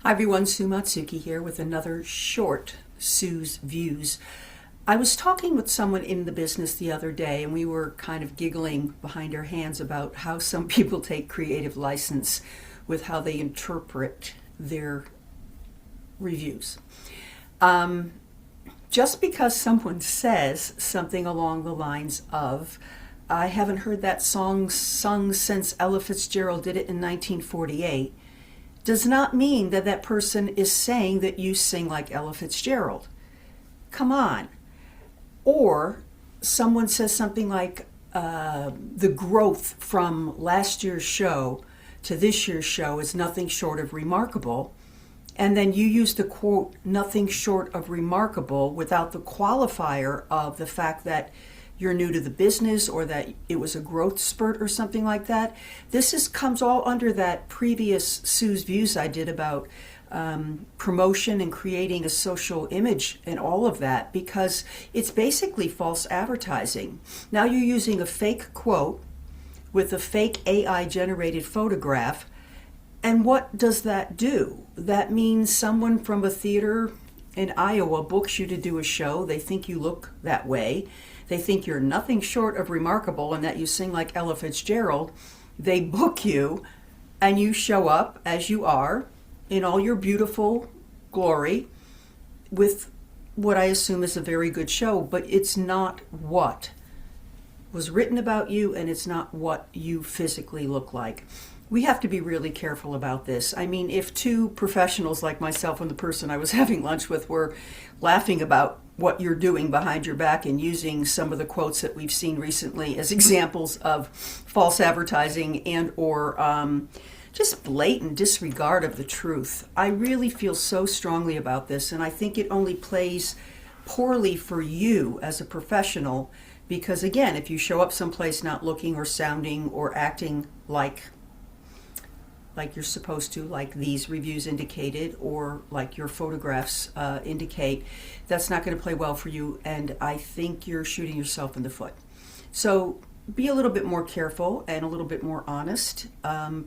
Hi everyone, Sue Matsuki here with another short Sue's Views. I was talking with someone in the business the other day and we were kind of giggling behind our hands about how some people take creative license with how they interpret their reviews. Just because someone says something along the lines of, I haven't heard that song sung since Ella Fitzgerald did it in 1948, does not mean that that person is saying that you sing like Ella Fitzgerald. Come on. Or someone says something like, the growth from last year's show to this year's show is nothing short of remarkable. And then you use the quote, nothing short of remarkable, without the qualifier of the fact that you're new to the business or that it was a growth spurt or something like that. Comes all under that previous Sue's Views I did about promotion and creating a social image and all of that, because it's basically false advertising. Now you're using a fake quote with a fake AI generated photograph. And what does that do? That means someone from a theater in Iowa books you to do a show. They think you look that way. They think you're nothing short of remarkable and that you sing like Ella Fitzgerald. They book you and you show up as you are in all your beautiful glory with what I assume is a very good show, but it's not what was written about you and it's not what you physically look like. We have to be really careful about this. I mean, if two professionals like myself and the person I was having lunch with were laughing about what you're doing behind your back and using some of the quotes that we've seen recently as examples of false advertising and or just blatant disregard of the truth, I really feel so strongly about this, and I think it only plays poorly for you as a professional because, again, if you show up someplace not looking or sounding or acting like you're supposed to, like these reviews indicated, or like your photographs indicate, that's not going to play well for you, and I think you're shooting yourself in the foot. So be a little bit more careful and a little bit more honest.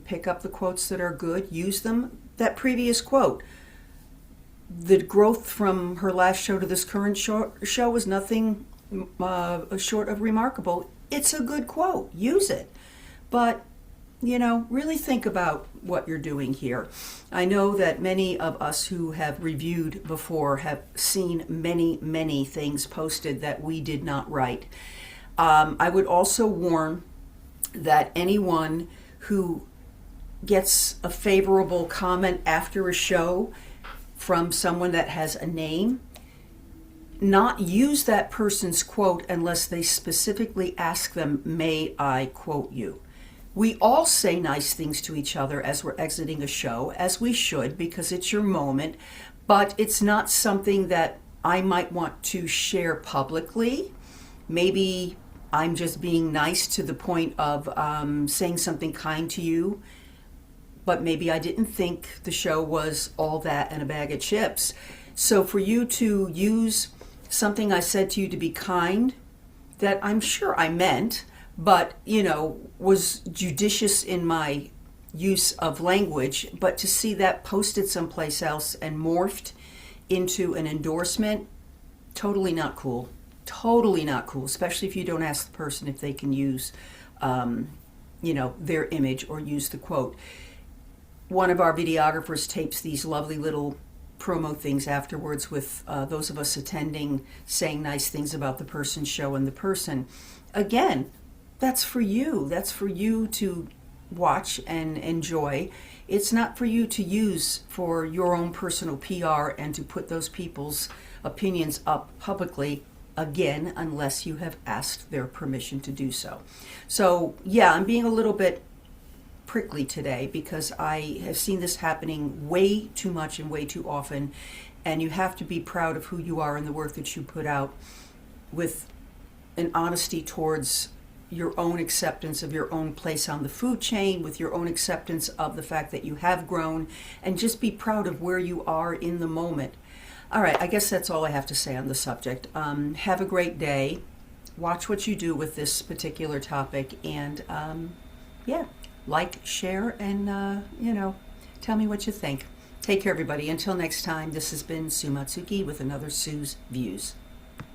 Pick up the quotes that are good, use them. That previous quote, the growth from her last show to this current show was nothing short of remarkable. It's a good quote, use it. But really think about what you're doing here. I know that many of us who have reviewed before have seen many, many things posted that we did not write. I would also warn that anyone who gets a favorable comment after a show from someone that has a name, not use that person's quote unless they specifically ask them, may I quote you? We all say nice things to each other as we're exiting a show, as we should, because it's your moment, but it's not something that I might want to share publicly. Maybe I'm just being nice to the point of saying something kind to you, but maybe I didn't think the show was all that and a bag of chips. So for you to use something I said to you to be kind, that I'm sure I meant, but, was judicious in my use of language, but to see that posted someplace else and morphed into an endorsement, totally not cool. Totally not cool, especially if you don't ask the person if they can use, their image or use the quote. One of our videographers tapes these lovely little promo things afterwards with those of us attending, saying nice things about the person's show and the person. Again, that's for you. That's for you to watch and enjoy. It's not for you to use for your own personal PR and to put those people's opinions up publicly, again, unless you have asked their permission to do so. So, yeah, I'm being a little bit prickly today because I have seen this happening way too much and way too often, and you have to be proud of who you are and the work that you put out with an honesty towards your own acceptance of your own place on the food chain, with your own acceptance of the fact that you have grown, and just be proud of where you are in the moment. All right, I guess that's all I have to say on the subject. Have a great day. Watch what you do with this particular topic, and like, share, and tell me what you think. Take care, everybody. Until next time, this has been Sue Matsuki with another Sue's Views.